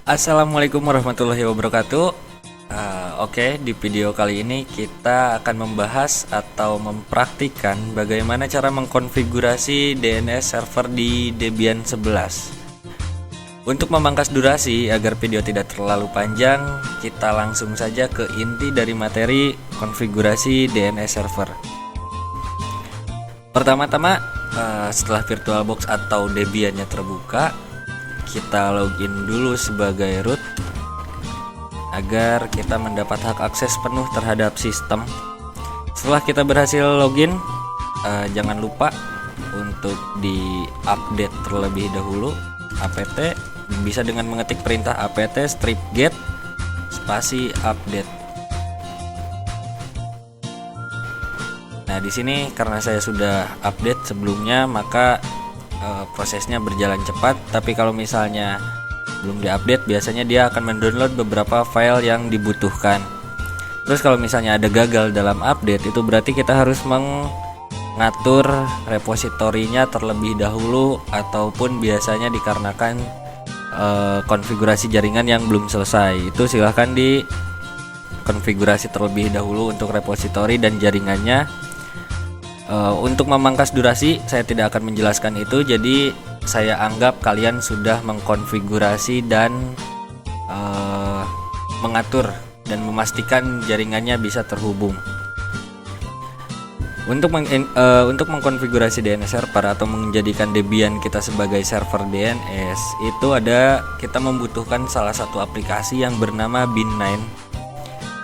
Assalamualaikum warahmatullahi wabarakatuh. Oke, di video kali ini kita akan membahas atau mempraktikkan bagaimana cara mengkonfigurasi DNS server di Debian 11. Untuk memangkas durasi agar video tidak terlalu panjang, kita langsung saja ke inti dari materi konfigurasi DNS server. Pertama-tama, setelah VirtualBox atau Debiannya terbuka, kita login dulu sebagai root agar kita mendapat hak akses penuh terhadap sistem. Setelah kita berhasil login, jangan lupa untuk di-update terlebih dahulu apt, bisa dengan mengetik perintah apt strip-get spasi update. Nah, di sini karena saya sudah update sebelumnya, maka prosesnya berjalan cepat. Tapi kalau misalnya belum diupdate, biasanya dia akan mendownload beberapa file yang dibutuhkan. Terus kalau misalnya ada gagal dalam update, itu berarti kita harus mengatur repositorinya terlebih dahulu, ataupun biasanya dikarenakan konfigurasi jaringan yang belum selesai. Itu silahkan dikonfigurasi terlebih dahulu untuk repositori dan jaringannya. Untuk memangkas durasi saya tidak akan menjelaskan itu, jadi saya anggap kalian sudah mengkonfigurasi dan mengatur dan memastikan jaringannya bisa terhubung. Untuk mengkonfigurasi DNS server atau menjadikan Debian kita sebagai server DNS, itu kita membutuhkan salah satu aplikasi yang bernama bin9.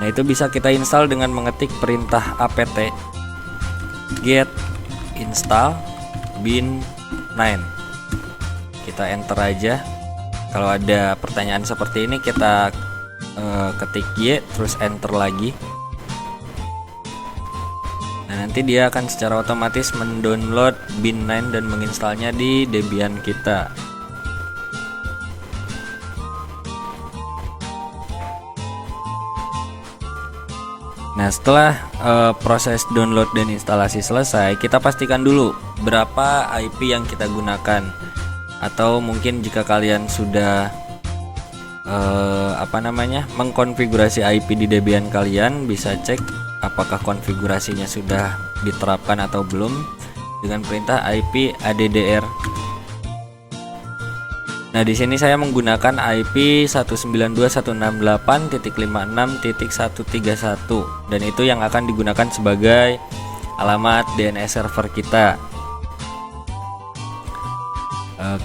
Nah, itu bisa kita install dengan mengetik perintah apt get install bin9. Kita enter aja. Kalau ada pertanyaan seperti ini, kita ketik y terus enter lagi. Nah, nanti dia akan secara otomatis mendownload bin9 dan menginstalnya di Debian kita. Nah, setelah proses download dan instalasi selesai, kita pastikan dulu berapa IP yang kita gunakan. Atau mungkin jika kalian sudah mengkonfigurasi IP di Debian kalian, bisa cek apakah konfigurasinya sudah diterapkan atau belum dengan perintah IP addr. Nah, di sini saya menggunakan IP 192.168.56.131 dan itu yang akan digunakan sebagai alamat DNS server kita.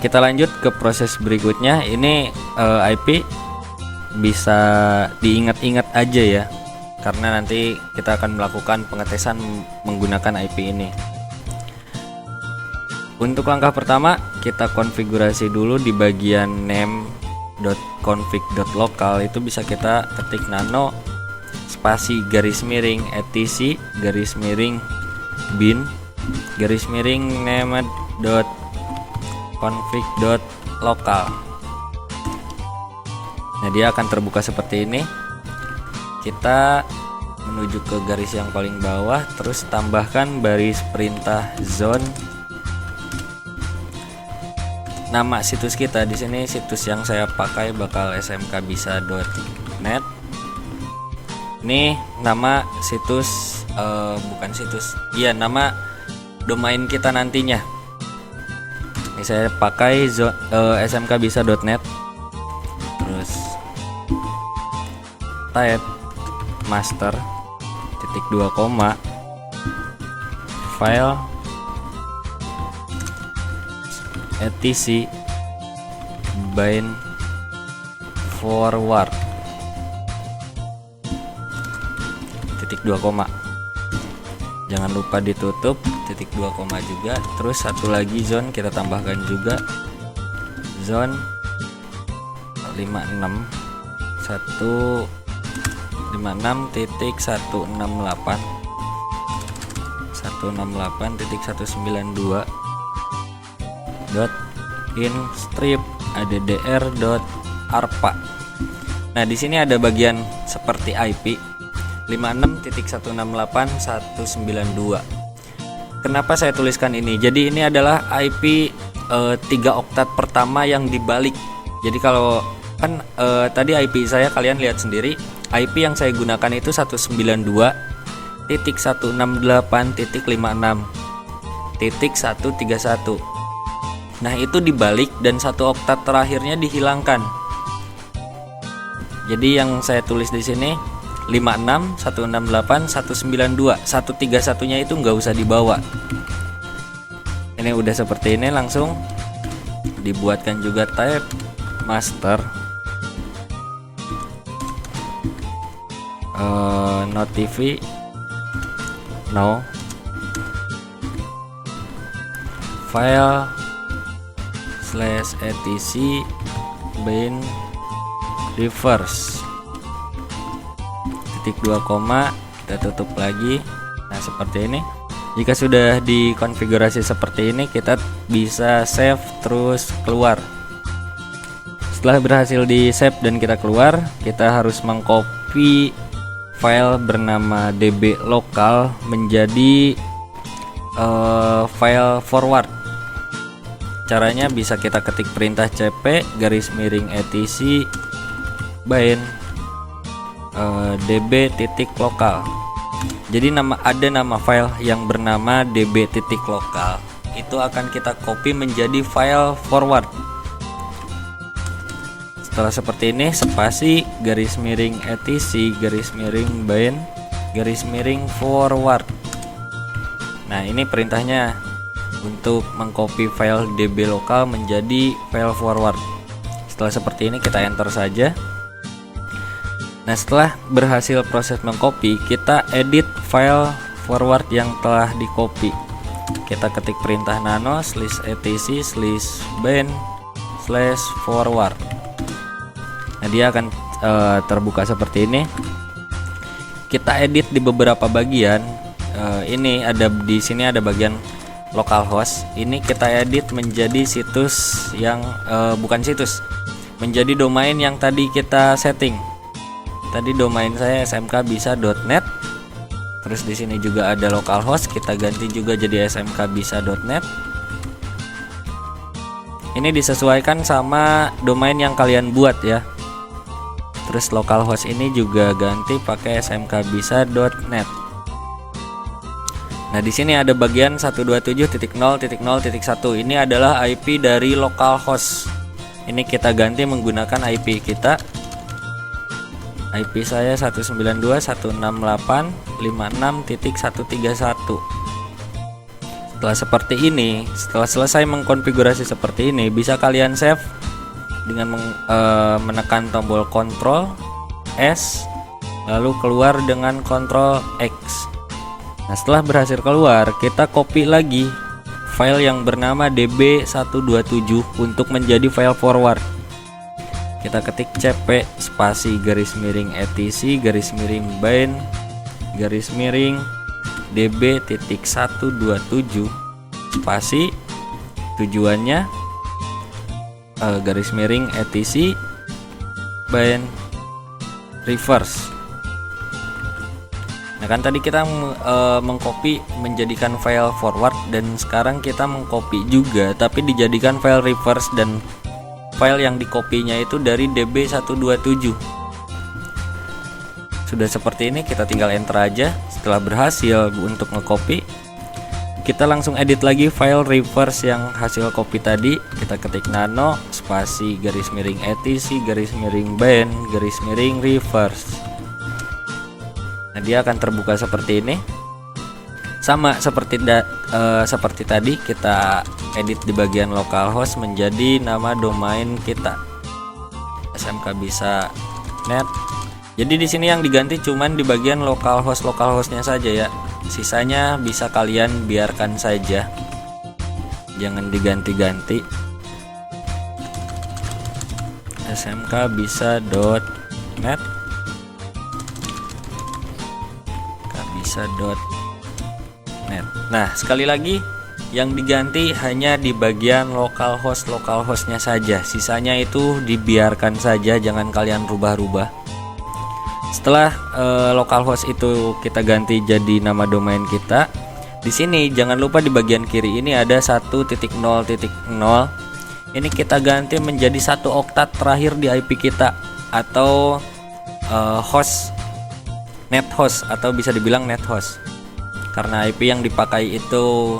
Kita lanjut ke proses berikutnya. Ini IP bisa diingat-ingat aja ya, karena nanti kita akan melakukan pengetesan menggunakan IP ini. Untuk langkah pertama, kita konfigurasi dulu di bagian name.config.local. Itu bisa kita ketik nano spasi garis miring etc garis miring bin garis miring name.config.local. Nah, dia akan terbuka seperti ini. Kita menuju ke garis yang paling bawah, terus tambahkan baris perintah zone. Nama situs kita di sini, situs yang saya pakai bakal smkbisa.net. Ini nama situs, nama domain kita nantinya. Ini saya pakai smkbisa.net. Terus type master (2, file etc bind forward (2). Jangan lupa ditutup (2, juga. Terus satu lagi zone kita tambahkan juga, zone 56.168.192 in strip addr.arpa. Nah, di sini ada bagian seperti IP 56.168.192. Kenapa saya tuliskan ini? Jadi ini adalah IP 3 oktat pertama yang dibalik. Jadi kalau Kan tadi IP saya kalian lihat sendiri, IP yang saya gunakan itu 192.168.56.131. Nah, itu dibalik dan satu oktat terakhirnya dihilangkan. Jadi yang saya tulis di sini 56, 168, 192, 131-nya itu nggak usah dibawa. Ini udah seperti ini, langsung dibuatkan juga tab master, notify no, file /etc bin reverse titik 2 koma, kita tutup lagi. Nah, seperti ini. Jika sudah dikonfigurasi seperti ini, kita bisa save terus keluar. Setelah berhasil di save dan kita keluar, kita harus mengcopy file bernama db lokal menjadi file forward. Caranya bisa kita ketik perintah cp _etc bin db titik lokal. Jadi ada nama file yang bernama db titik lokal, itu akan kita copy menjadi file forward. Setelah seperti ini, spasi _etc bin _forward. Nah, ini perintahnya untuk mengcopy file db lokal menjadi file forward. Setelah seperti ini, kita enter saja. Nah, setelah berhasil proses mengcopy, kita edit file forward yang telah di copy. Kita ketik perintah nano /etc /bin /forward. Nah, dia akan terbuka seperti ini. Kita edit di beberapa bagian. Ini ada di sini ada bagian localhost. Ini kita edit menjadi situs yang bukan situs, menjadi domain yang tadi kita setting. Tadi domain saya smkbisa.net. Terus di sini juga ada localhost, kita ganti juga jadi smkbisa.net. Ini disesuaikan sama domain yang kalian buat ya. Terus localhost ini juga ganti pakai smkbisa.net. Nah, di sini ada bagian 127.0.0.1. Ini adalah IP dari localhost. Ini kita ganti menggunakan IP kita. IP saya 192.168.56.131. Setelah seperti ini, setelah selesai mengkonfigurasi seperti ini, bisa kalian save dengan menekan tombol Ctrl S, lalu keluar dengan Ctrl X. Nah, setelah berhasil keluar, kita copy lagi file yang bernama db127 untuk menjadi file forward. Kita ketik cp spasi _etc bin db.127 spasi tujuannya _etc bin reverse. Nah, kan tadi kita mengcopy menjadikan file forward, dan sekarang kita mengcopy juga tapi dijadikan file reverse, dan file yang dikopinya itu dari db127. Sudah seperti ini, kita tinggal enter aja. Setelah berhasil untuk ngecopy, kita langsung edit lagi file reverse yang hasil copy tadi. Kita ketik nano spasi _etc bin reverse. Nah, dia akan terbuka seperti ini. Sama seperti tadi, kita edit di bagian localhost menjadi nama domain kita smkbisa.net. Jadi di sini yang diganti cuman di bagian localhostnya saja ya. Sisanya bisa kalian biarkan saja, jangan diganti-ganti. smkbisa.net smkbisa.net. Nah, sekali lagi yang diganti hanya di bagian localhostnya saja. Sisanya itu dibiarkan saja, jangan kalian rubah-rubah. Setelah localhost itu kita ganti jadi nama domain kita. Di sini jangan lupa di bagian kiri ini ada 1.0.0. ini kita ganti menjadi 1 oktat terakhir di IP kita, atau host, net host, atau bisa dibilang net host. Karena IP yang dipakai itu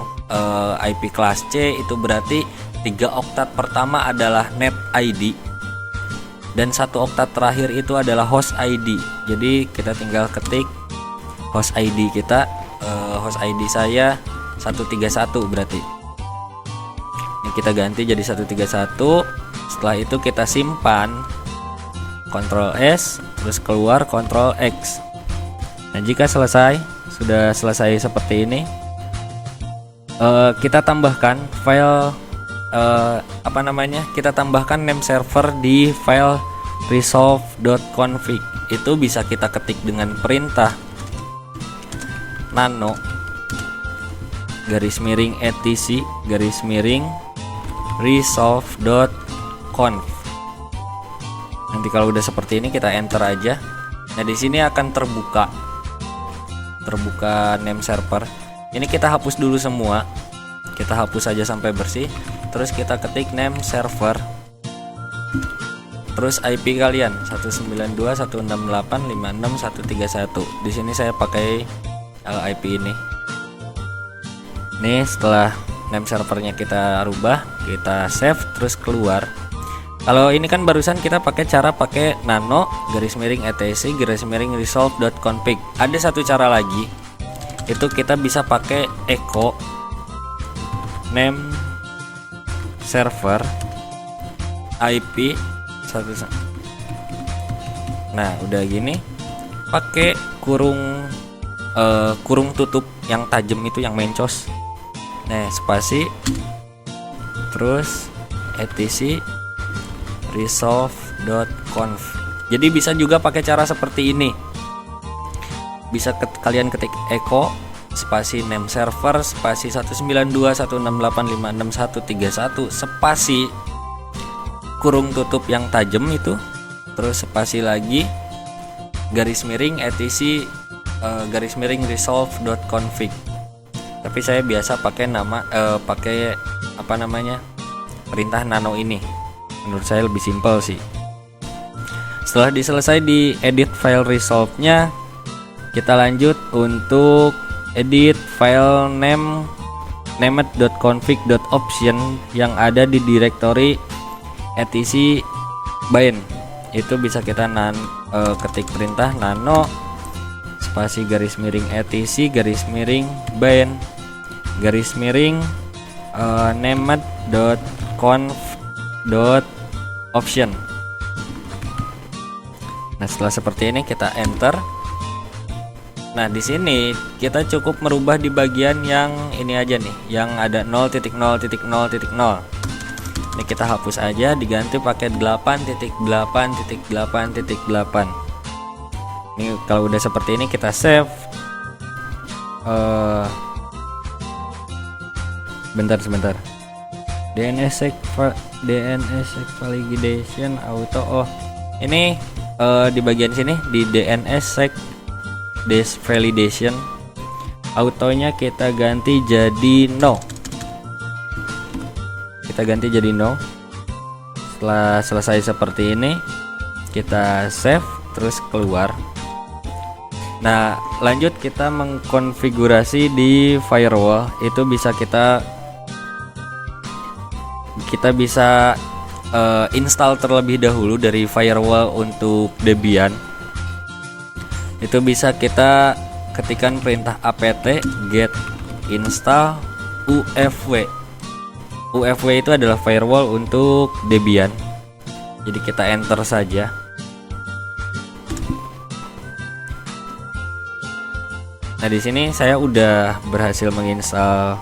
IP kelas C, itu berarti 3 oktat pertama adalah net ID dan 1 oktat terakhir itu adalah host ID. Jadi kita tinggal ketik host ID kita, host ID saya 131 berarti. Ini kita ganti jadi 131. Setelah itu kita simpan, Ctrl S, terus keluar Ctrl X. Nah, jika sudah selesai seperti ini, kita tambahkan file kita tambahkan name server di file resolve.config. Itu bisa kita ketik dengan perintah nano _etc _resolve.conf. Nanti kalau udah seperti ini kita enter aja. Nah, di sini akan terbuka name server. Ini kita hapus dulu semua. Kita hapus saja sampai bersih. Terus kita ketik name server. Terus IP kalian 192.168.56.131. Di sini saya pakai IP ini. Nih, setelah name servernya kita rubah, kita save, terus keluar. Kalau ini kan barusan kita pakai nano _etc _resolve.config. Ada satu cara lagi, itu kita bisa pakai echo name server IP 1. Nah, udah gini, pakai kurung tutup yang tajam itu, yang mencos. Nah, spasi, terus etc resolve.conf. Jadi bisa juga pakai cara seperti ini. Bisa kalian ketik echo spasi name server spasi 192.168.56.131 spasi kurung tutup yang tajam itu, terus spasi lagi _etc _resolve.config. Tapi saya biasa pakai perintah nano ini. Menurut saya lebih simpel sih. Setelah selesai di edit file resolve-nya, kita lanjut untuk edit file named.config.option yang ada di directory etc bind. Itu bisa kita ketik perintah nano spasi _etc _bind named.conf.option. Nah, setelah seperti ini kita enter. Nah, di sini kita cukup merubah di bagian yang ini aja nih, yang ada 0.0.0.0. Ini kita hapus aja, diganti pakai 8.8.8.8. Ini kalau udah seperti ini kita save. Sebentar. DNS validation auto. Ini di bagian sini di DNS validation autonya kita ganti jadi no. Setelah selesai seperti ini, kita save, terus keluar. Nah, lanjut kita mengkonfigurasi di firewall. Itu bisa kita bisa install terlebih dahulu dari firewall untuk Debian. Itu bisa kita ketikkan perintah apt get install ufw. Ufw itu adalah firewall untuk Debian. Jadi kita enter saja. Nah, di sini saya udah berhasil menginstal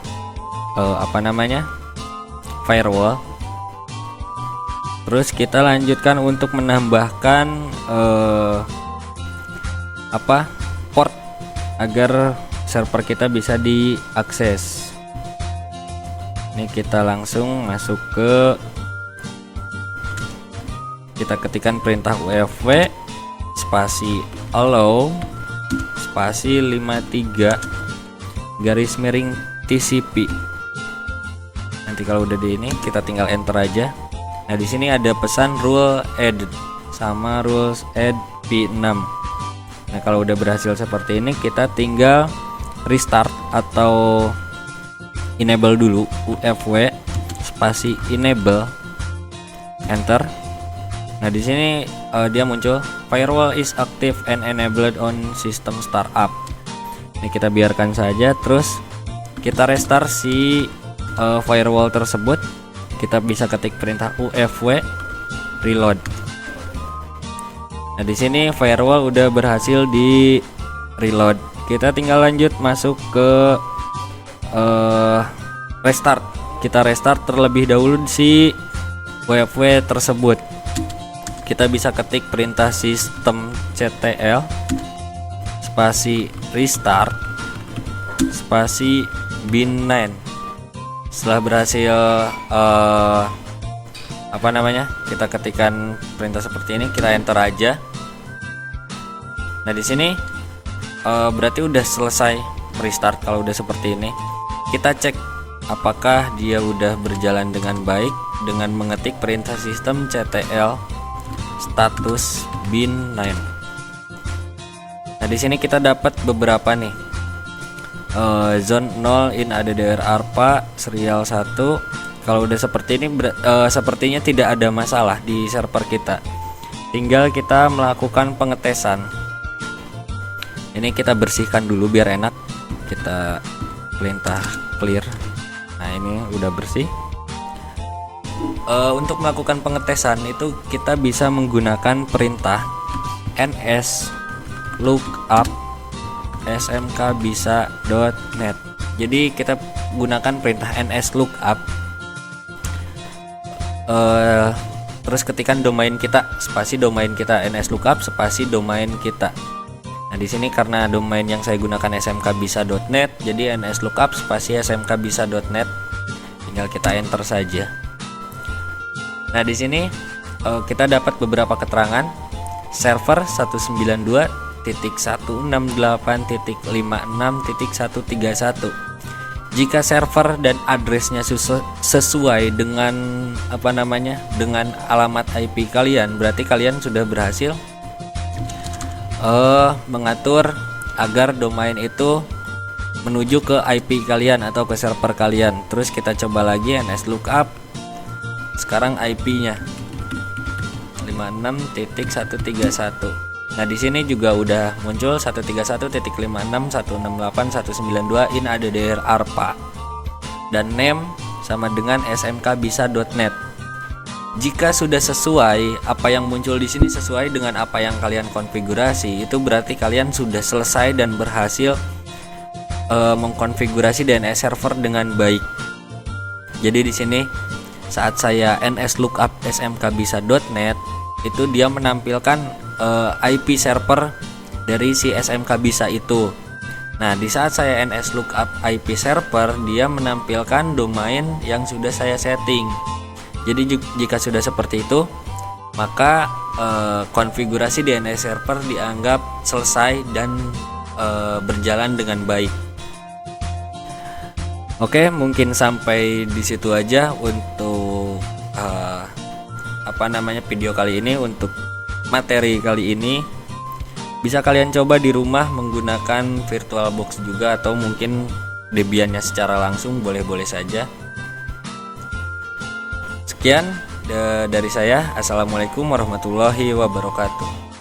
firewall. Terus kita lanjutkan untuk menambahkan port agar server kita bisa diakses. Ini kita langsung masuk kita ketikkan perintah ufw spasi allow spasi 53 _TCP. Nanti kalau udah di ini kita tinggal enter aja. Nah, di sini ada pesan rule add sama rules add P6. Nah, kalau udah berhasil seperti ini, kita tinggal restart atau enable dulu, UFW spasi enable, enter. Nah, di sini dia muncul firewall is active and enabled on system startup. Ini kita biarkan saja, terus kita restart si firewall tersebut. Kita bisa ketik perintah UFW reload. Nah, di sini firewall udah berhasil di reload. Kita tinggal lanjut masuk ke restart. Kita restart terlebih dahulu si UFW tersebut. Kita bisa ketik perintah sistem ctl spasi restart spasi bin9. Setelah berhasil kita ketikkan perintah seperti ini, kita enter aja. Nah, di sini berarti udah selesai restart. Kalau udah seperti ini, kita cek apakah dia udah berjalan dengan baik dengan mengetik perintah sistem ctl status bin9. Nah, di sini kita dapat beberapa nih. Zone 0 in ADDR ARPA serial 1. Kalau udah seperti ini sepertinya tidak ada masalah di server kita. Tinggal kita melakukan pengetesan. Ini kita bersihkan dulu biar enak. Kita perintah clear. Nah, ini udah bersih. Untuk melakukan pengetesan itu kita bisa menggunakan perintah ns lookup smkbisa.net. Jadi kita gunakan perintah ns lookup, terus ketikan domain kita, spasi domain kita, ns lookup spasi domain kita. Nah, di sini karena domain yang saya gunakan smkbisa.net, jadi ns lookup spasi smkbisa.net. Tinggal kita enter saja. Nah, di sini kita dapat beberapa keterangan. Server 192.168.56.131. Jika server dan addressnya sesuai dengan dengan alamat IP kalian, berarti kalian sudah berhasil mengatur agar domain itu menuju ke IP kalian atau ke server kalian. Terus kita coba lagi ns lookup. Sekarang IP-nya 56.131. Nah, di sini juga udah muncul 131.56.168.192 in ADDR ARPA dan name sama dengan smkbisa.net. Jika sudah sesuai, apa yang muncul di sini sesuai dengan apa yang kalian konfigurasi, itu berarti kalian sudah selesai dan berhasil mengkonfigurasi DNS server dengan baik. Jadi di sini saat saya ns lookup smkbisa.net, itu dia menampilkan IP server dari si smkbisa itu. Nah, di saat saya ns lookup IP server, dia menampilkan domain yang sudah saya setting. Jadi jika sudah seperti itu, maka konfigurasi DNS server dianggap selesai dan berjalan dengan baik. Oke, mungkin sampai di situ aja untuk video kali ini. Untuk materi kali ini bisa kalian coba di rumah menggunakan VirtualBox juga, atau mungkin Debiannya secara langsung, boleh-boleh saja. Sekian dari saya. Assalamualaikum warahmatullahi wabarakatuh.